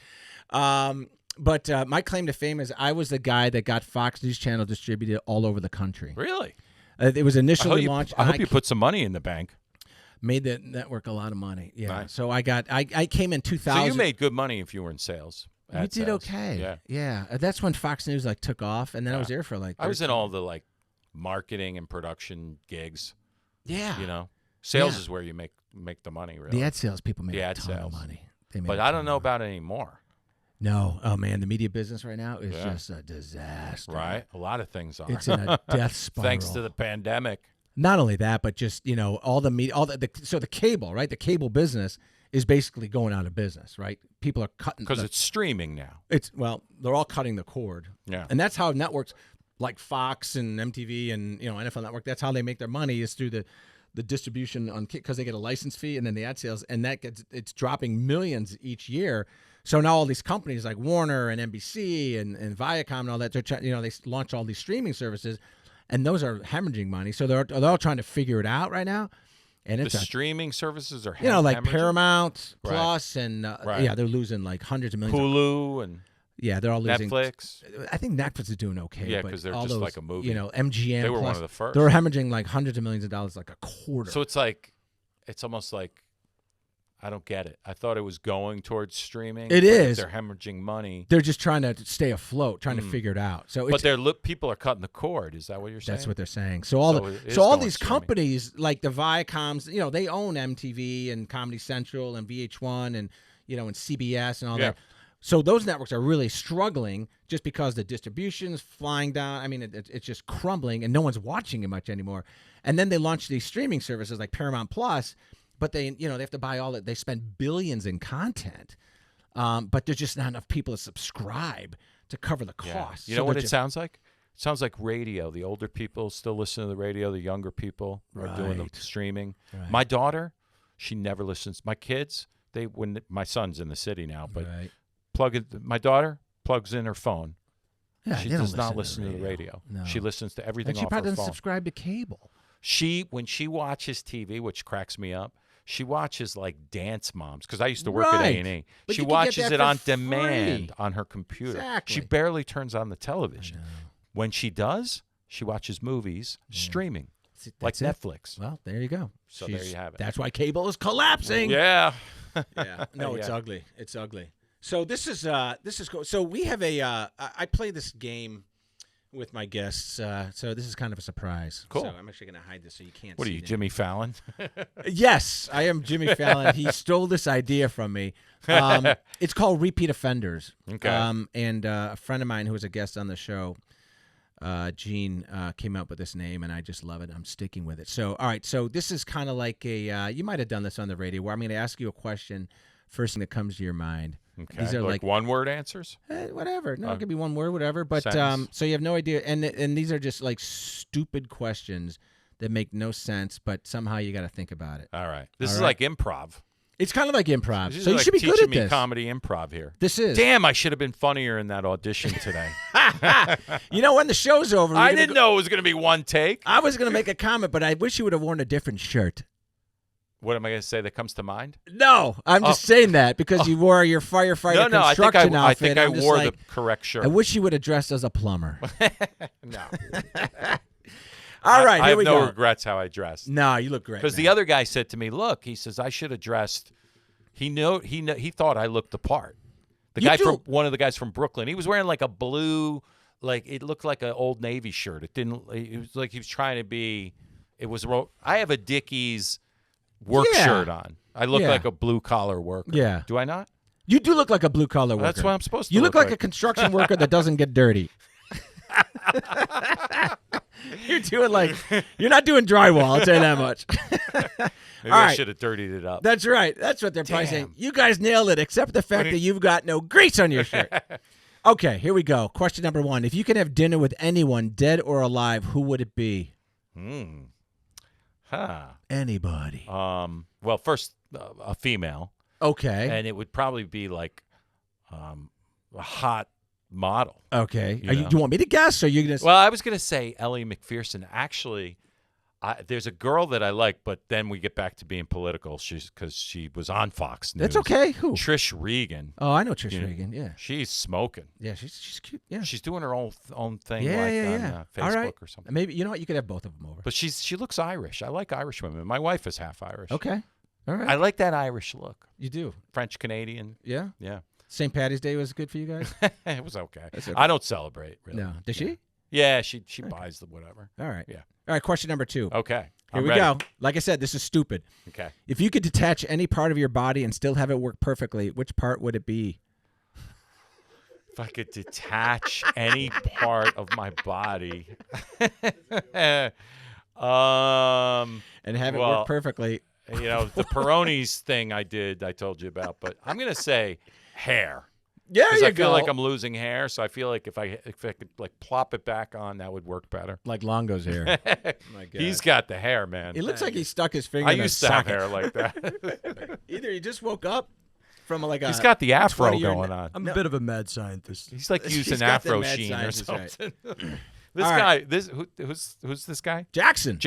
But my claim to fame is I was the guy that got Fox News Channel distributed all over the country. Really? It was initially launched. I and hope you put some money in the bank. made the network a lot of money. Yeah. Nice. So I came in 2000. So you made good money if you were in sales. We ad did sales. okay. Yeah. Yeah. That's when Fox News took off, and then I was there for I was in all the marketing and production gigs. Yeah. Sales Yeah. is where you make the money, really. The ad sales people made The a ad ton of sales. money. They made But a I ton don't of know money. about it anymore. No. Oh, man, the media business right now is just a disaster. Right? A lot of things are. It's in a death spiral. Thanks to the pandemic. Not only that, but just, all the media, so the cable, right? The cable business is basically going out of business, right? People are cutting. Because it's streaming now. They're all cutting the cord. Yeah. And that's how networks like Fox and MTV and, NFL Network, that's how they make their money is through the distribution on, because they get a license fee and then the ad sales, and it's dropping millions each year. So now all these companies like Warner and NBC and Viacom and all that, they launch all these streaming services, and those are hemorrhaging money. So they're all trying to figure it out right now. And the streaming services are like hemorrhaging? Paramount Right. Plus and they're losing like hundreds of millions. Hulu and They're all losing. Netflix. I think Netflix is doing okay. Yeah, but because they're all just those, like a movie. MGM. They were Plus, one of the first. They're hemorrhaging like hundreds of millions of dollars, like a quarter. So it's almost like, I don't get it. I thought it was going towards streaming. It but is. They're hemorrhaging money. They're just trying to stay afloat, trying to figure it out. So, But people are cutting the cord. Is that what you're saying? that's what they're saying. So it is all going these streaming. companies like the Viacoms, they own MTV and Comedy Central and VH1 and and CBS and all that. So those networks are really struggling just because the distribution's flying down. I mean, it's just crumbling, and no one's watching it much anymore. And then they launch these streaming services like Paramount Plus, but they have to buy all that. They spend billions in content, but there's just not enough people to subscribe to cover the cost. You know what it sounds like? It sounds like radio. The older people still listen to the radio. The younger people are doing the streaming. Right. My daughter, she never listens. My kids, my son's in the city now, but my daughter plugs in her phone. Yeah, She they don't does not listen listen to the radio. No. She listens to everything And she off probably her doesn't phone. subscribe to cable. When she watches TV, which cracks me up, she watches like Dance Moms, because I used to work at Right. A&E. But She you can get watches that it for on free. demand on her computer. Exactly. She barely turns on the television. When she does, she watches movies streaming, See, like that's it. Netflix. Well, there you go. So there you have it. That's why cable is collapsing. Yeah. Yeah. No, it's Yeah. ugly. It's ugly. So this is cool. So we have I play this game with my guests. So this is kind of a surprise. Cool. So I'm actually going to hide this so you can't What see are you, it. Jimmy Fallon? Yes, I am Jimmy Fallon. He stole this idea from me. It's called Repeat Offenders. Okay. And a friend of mine who was a guest on the show, Gene, came up with this name, and I just love it. I'm sticking with it. So, all right. So this is kind of like you might have done this on the radio, where I'm going to ask you a question, first thing that comes to your mind. Okay. These are like one-word answers? whatever. No, it could be one word, whatever. But Sentence. so you have no idea, and these are just like stupid questions that make no sense, but somehow you got to think about it. All right. This All is right. like improv. It's kind of like improv, This is so you like should be good teaching at me this. comedy improv here. This is. Damn, I should have been funnier in that audition today. You know, when the show's over, I didn't know it was going to be one take. I was going to make a comment, but I wish you would have worn a different shirt. What am I going to say that comes to mind? No, I'm just saying that because you wore your firefighter No, construction I outfit. think I I'm just wore like, the correct shirt. I wish you would have dressed as a plumber. No. All right, I here have we no go. regrets how I dressed. No, you look great. Because the other guy said to me, "Look," he says, "I should have dressed." He thought I looked the part. One of the guys from Brooklyn, he was wearing like a blue, like it looked like an Old Navy shirt. It was like he was trying to be. It was. I have a Dickies work shirt on. I look like a blue collar worker. Yeah. Do I not? You do look like a blue collar worker. That's what I'm supposed to. You look like a construction worker that doesn't get dirty. You're not doing drywall, I'll tell you that much. Maybe All I right. should have dirtied it up. That's right. That's what they're probably saying. Damn. You guys nailed it, except the fact that you've got no grease on your shirt. Okay, here we go. Question number 1. If you could have dinner with anyone, dead or alive, who would it be? Anybody. Well, first, a female. Okay. And it would probably be like a hot model. Okay. You Do know? you want me to guess? Or are you going to Well, I was going to say Ellie McPherson. Actually, there's a girl that I like, but then we get back to being political because she was on Fox News. That's okay. Who? Trish Regan. Oh, I know Trish Regan. Yeah. She's smoking. Yeah, she's cute. Yeah. She's doing her own thing Yeah, on yeah. Facebook All right. or something. Maybe, you know what? You could have both of them over. But she looks Irish. I like Irish women. My wife is half Irish. Okay. All right. I like that Irish look. You do. French Canadian. Yeah? Yeah. St. Patty's Day was good for you guys? It was okay. Okay. I don't celebrate, really. No. Does she? Yeah, she buys the whatever. All right. Yeah. All right, question number 2. Okay. Here I'm we ready. go. Like I said, this is stupid. Okay. If you could detach any part of your body and still have it work perfectly, which part would it be? If I could detach any part of my body, And have it well, work perfectly. The Peronis thing I told you about, but I'm gonna say hair. Yeah, Because you I feel go. like I'm losing hair, so I feel like if I could like plop it back on, that would work better. Like Longo's hair. My God. He's got the hair, man. It looks like he stuck his finger I in a used to have socket. hair like that. Either he just woke up from like a. He's got the afro 20-year going on. I'm a bit of a mad scientist. He's like He's using got the afro mad sheen or scientist, right. something. This All guy, right. who's this guy? Jackson.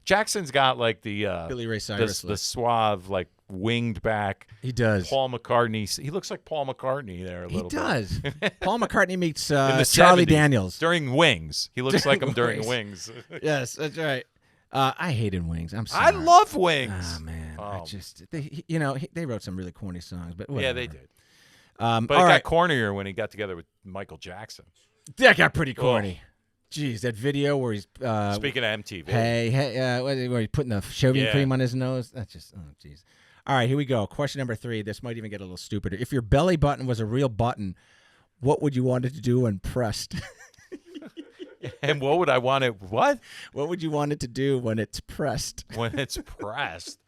Jackson's got like the Billy Ray Cyrus. the suave, like winged back He does. Paul McCartney. He looks like Paul McCartney there a He little bit. does. Paul McCartney meets In the Charlie 70s, Daniels. during Wings. He looks like him during During Wings. Yes, that's right. I hated Wings. I'm sorry. I love Wings. Oh man, I Oh. just they wrote some really corny songs, but Yeah, whatever. they did. But But it got cornier when he got together with Michael Jackson. that got pretty corny. Jeez, that video where he's Speaking of MTV. where he's putting the shaving Yeah. cream on his nose. That's just jeez. All right, here we go. Question number 3. This might even get a little stupider. If your belly button was a real button, what would you want it to do when pressed? And what would I want it? What? What would you want it to do when it's pressed? When it's pressed.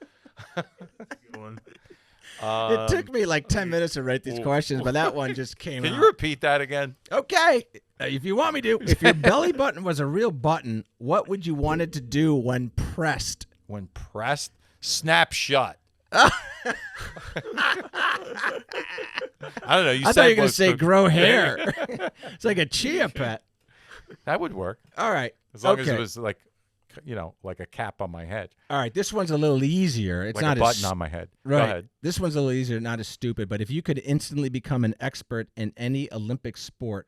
It took me like 10 minutes to write these questions, but that one just came Can out. you repeat that again? Okay, if you want me to. If your belly button was a real button, what would you want it to do when pressed? When pressed, snap shut. I don't know. I thought you were going to say grow hair. It's like a chia pet. That would work All right. as long as okay. it was like, like a cap on my head, All right, this one's a little easier. It's like not a button as on my head. right. Go ahead. This one's a little easier, not as stupid. But if you could instantly become an expert in any Olympic sport,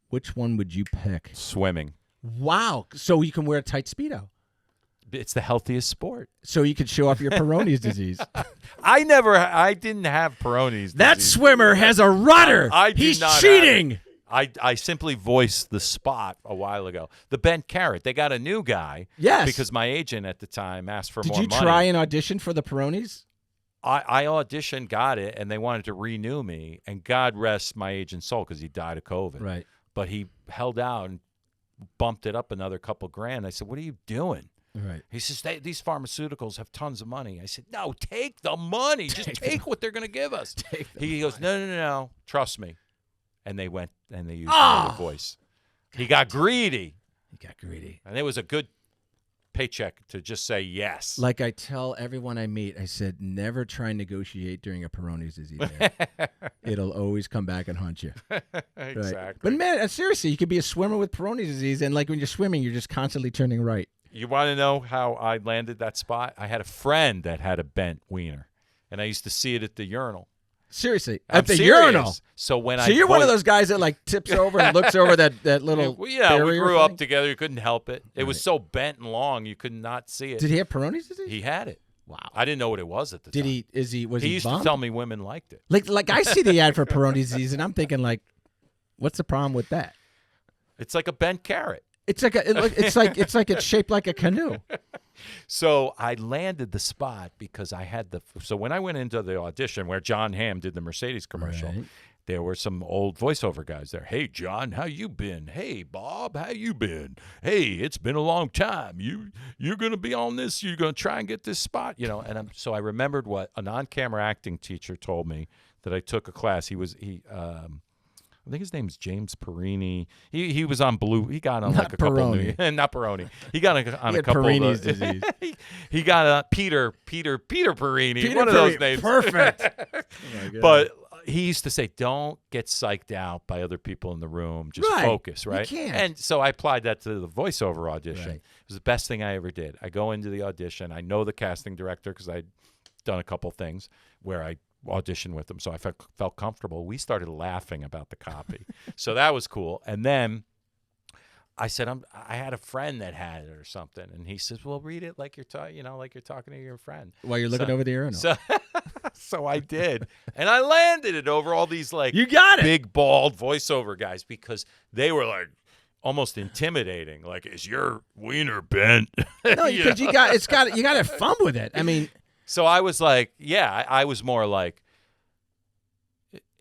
which one would you pick? Swimming. Wow! So you can wear a tight speedo. It's the healthiest sport. So you could show off your Peyronie's disease. I didn't have Peyronie's That disease. swimmer has a rudder. I did He's not have cheating. I simply voiced the spot a while ago. The bent carrot. They got a new guy. Yes. Because my agent at the time asked for Did more you money. try and audition for the Peyronie's? I auditioned, got it, and they wanted to renew me. And God rest my agent's soul because he died of COVID. Right. But he held out and bumped it up another couple grand. I said, "What are you doing?" Right. He says, these pharmaceuticals have tons of money. I said, "No, take the money. Just take what they're going to give us." He goes, No. Trust me. And they went and they used another voice. He got greedy. And it was a good paycheck to just say yes. Like I tell everyone I meet, I said, never try and negotiate during a Peyronie's disease. It'll always come back and haunt you. Exactly. Right. But man, seriously, you could be a swimmer with Peyronie's disease, and like when you're swimming, you're just constantly turning right. You want to know how I landed that spot? I had a friend that had a bent wiener, and I used to see it at the urinal. Seriously, I'm at the serious. urinal. So when So you're one of those guys that like tips over and looks over that little. Yeah, we barrier grew thing? up together. You couldn't help it. It was Right. so bent and long, you could not see it. Did he have Peyronie's disease? He had it. Wow. I didn't know what it was at the time. Did he? Was He he used bummed? to tell me women liked it. Like I see the ad for Peyronie's disease, and I'm thinking like, what's the problem with that? It's like a bent carrot. It's like it's shaped like a canoe. So I landed the spot because I had so when I went into the audition where John Hamm did the Mercedes commercial, Right. there were some old voiceover guys there. "Hey, John, how you been? Hey, Bob, how you been? Hey, it's been a long time. You're going to be on this. You're going to try and get this spot, And so I remembered what a on-camera acting teacher told me that I took a class. I think his name's James Perini. He was on Blue. He got on Not like a couple Peroni. new, not Peroni. He got on He a had couple Perini's of disease. he got Peter Perini. Peter one of Perini. those names. Perfect. Oh my God. But he used to say, "Don't get psyched out by other people in the room. Just Right. focus, You right?" can't. And so I applied that to the voiceover audition. Right. It was the best thing I ever did. I go into the audition. I know the casting director because I'd done a couple things where I auditioned with him, so I felt comfortable. We started laughing about the copy, so that was cool. And then I said, I had a friend that had it or something, and he says, "Well, read it like you're like you're talking to your friend." While you're looking over the urinal. So I did, and I landed it over all these like You got it. big bald voiceover guys because they were like almost intimidating. Like, "Is your wiener bent?" No, because you got to have fun with it. I mean, So I was like, I was more like,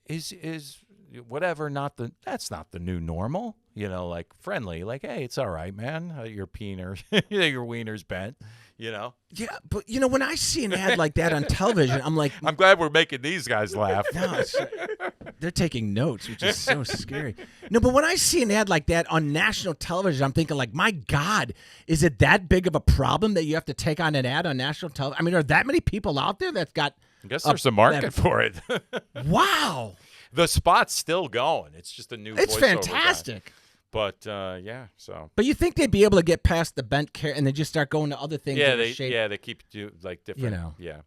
is whatever. That's not the new normal. Like friendly, like, hey, it's all right, man. Your your wiener's bent. Yeah, but when I see an ad like that on television, I'm like, I'm glad we're making these guys laugh. No, they're taking notes, which is so scary. No, but when I see an ad like that on national television, I'm thinking like, my God, is it that big of a problem that you have to take on an ad on national television? I mean, are that many people out there that's got? I guess there's a market for it. Wow. The spot's still going. It's just a new. It's fantastic. Guy. But yeah, so. But you think they'd be able to get past the bent care and then just start going to other things? Yeah, they keep like different. Yeah.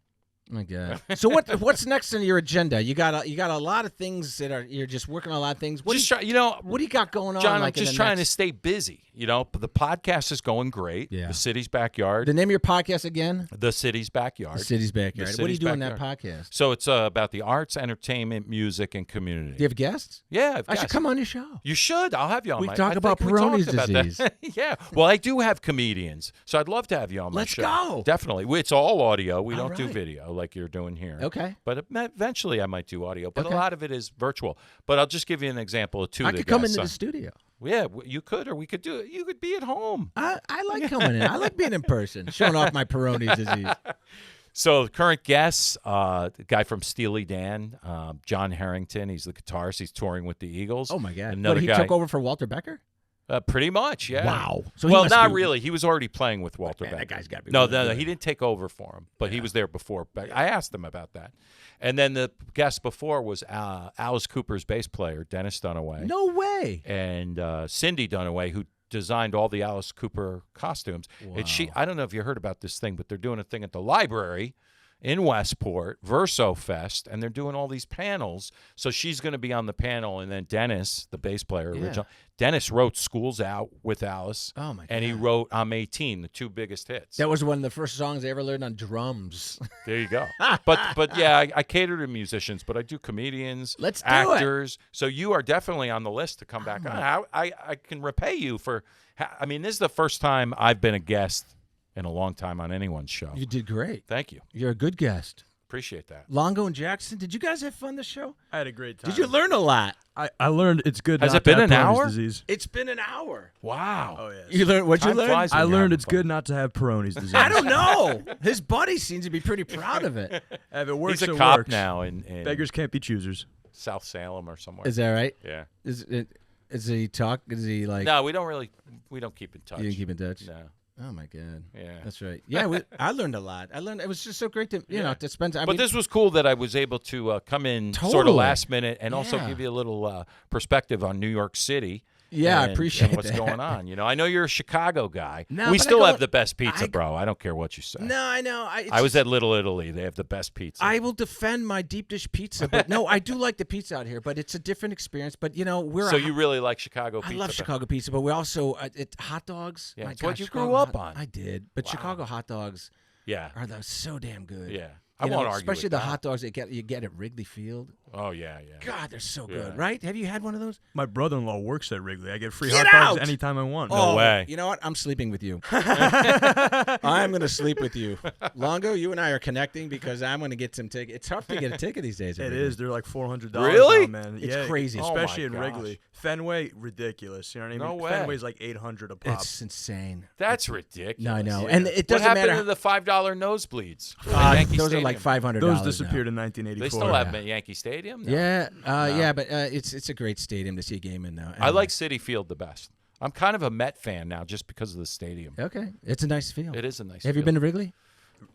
Oh my God. So what's next on your agenda? You got a lot of things you're just working on a lot of things. What do you got going on? John, I'm just trying to stay busy. The podcast is going great. Yeah. The City's Backyard. The name of your podcast again? The City's Backyard. The City's Backyard. What do you do in that podcast? So it's about the arts, entertainment, music, and community. Do you have guests? Yeah, I should come on your show. You should. I'll have you on. We talk about Peyronie's disease. Yeah. Well, I do have comedians, so I'd love to have you on my show. Let's go. Definitely. It's all audio. We don't do video like you're doing here. Okay. But eventually I might do audio, but a lot of it is virtual. But I'll just give you an example of two. I could come into the studio. Yeah, you could, or we could do it. You could be at home. I like coming in. I like being in person, showing off my Peyronie's disease. So the current guests, the guy from Steely Dan, John Harrington. He's the guitarist. He's touring with the Eagles. Oh, my God. Another he guy took over for Walter Becker? Pretty much, yeah. Wow. So not really. He was already playing with Walter Becker. That guy's got to be No, he didn't take over for him, but he was there before. I asked him about that. And then the guest before was Alice Cooper's bass player, Dennis Dunaway. No way. And Cindy Dunaway, who designed all the Alice Cooper costumes. Wow. And I don't know if you heard about this thing, but they're doing a thing at the library in Westport, Verso Fest, and they're doing all these panels. So she's going to be on the panel, and then Dennis, the bass player, original, Dennis wrote School's Out with Alice. Oh, my God. And he wrote I'm 18, the two biggest hits. That was one of the first songs I ever learned on drums. There you go. But yeah, I cater to musicians, but I do comedians, actors. So you are definitely on the list to come back on. I can repay you for, this is the first time I've been a guest in a long time on anyone's show. You did great. Thank you. You're a good guest. Appreciate that. Longo and Jackson, did you guys have fun this show? I had a great time. Did you learn a lot? I learned it's good Has not it been to have an Peyronie's hour? disease. It's been an hour. Wow. Oh, yes. You learned what you Time learned? flies when I you're learned having it's fun. good not to have Peyronie's disease. I don't know. His buddy seems to be pretty proud of it. If it works, He's a it cop works. now in Beggars can't be choosers. South Salem or somewhere. Is that right? Yeah. Is he talk? Is he like? No, we don't keep in touch. You didn't keep in touch? No. Oh my God. Yeah. That's right. Yeah, I learned a lot. It was just so great to to spend time. But this was cool that I was able to come in sort of last minute and also give you a little perspective on New York City. Yeah, I appreciate what's that. going on. I know you're a Chicago guy. No, we but still have the best pizza, I- bro. I don't care what you say. No, I know. I was at Little Italy. They have the best pizza. I will defend my deep dish pizza, but no, I do like the pizza out here. But it's a different experience. But we're so you really like Chicago pizza? I love Chicago pizza, but we also hot dogs. Yeah, My it's God, what you Chicago grew up hot- on. I did, but Chicago hot dogs Yeah. are so damn good. Yeah. I won't argue especially with the that. hot dogs that you get at Wrigley Field. Oh, yeah, yeah. God, they're so good, Yeah. right? Have you had one of those? My brother-in-law works at Wrigley. I get free Get hot dogs out! anytime I want. No way. You know what? I'm sleeping with you. I'm going to sleep with you. Longo, you and I are connecting because I'm going to get some tickets. It's tough to get a ticket these days. It is. They're like $400 Really? now, man. It's yeah, crazy. Oh, my Especially in gosh. Wrigley. Fenway, ridiculous. You know what I mean? No way. Fenway's like $800 a pop. It's insane. That's ridiculous. No, I know. Yeah. And it What doesn't happened matter. to the $5 nosebleeds? for the Yankee Those Stadium? are like $500. Those now. disappeared in 1984. They still have them at Yankee Stadium? No. Yeah, yeah, but it's a great stadium to see a game in now. I like Citi Field the best. I'm kind of a Met fan now just because of the stadium. Okay, it's a nice field. It is a nice Have you field. been to Wrigley?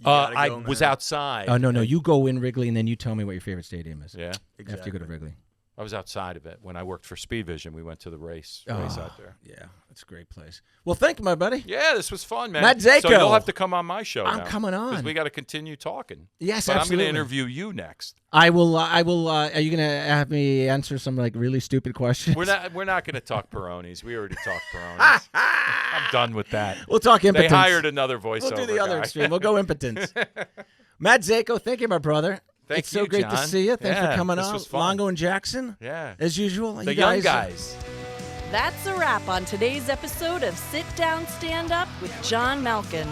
gotta I go, was man. outside. Oh no, you go in Wrigley and then you tell me what your favorite stadium is. Yeah. After you go to Wrigley. I was outside of it. When I worked for Speed Vision, we went to the race out there. Yeah, it's a great place. Well, thank you, my buddy. Yeah, this was fun, man. Matt ZAKO. So you'll have to come on my show I'm now. coming on. Because we got to continue talking. Yes, but absolutely. I'm going to interview you next. I will. Are you gonna have me answer some like really stupid questions? We're not going to talk Peyronie's. We already talked Peyronie's. I'm done with that. We'll talk They impotence. hired another voiceover We'll do the other guy. extreme. We'll go impotence. Matt ZAKO, thank you, my brother. Thank it's so you, great to John. see you. Thanks Yeah, for coming this on. was fun. Longo and Jackson. Yeah. As usual. The you young guys. guys. That's a wrap on today's episode of Sit Down Stand Up with John Malkin.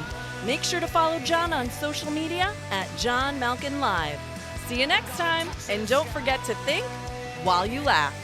Make sure to follow John on social media at John Malkin Live. See you next time, and don't forget to think while you laugh.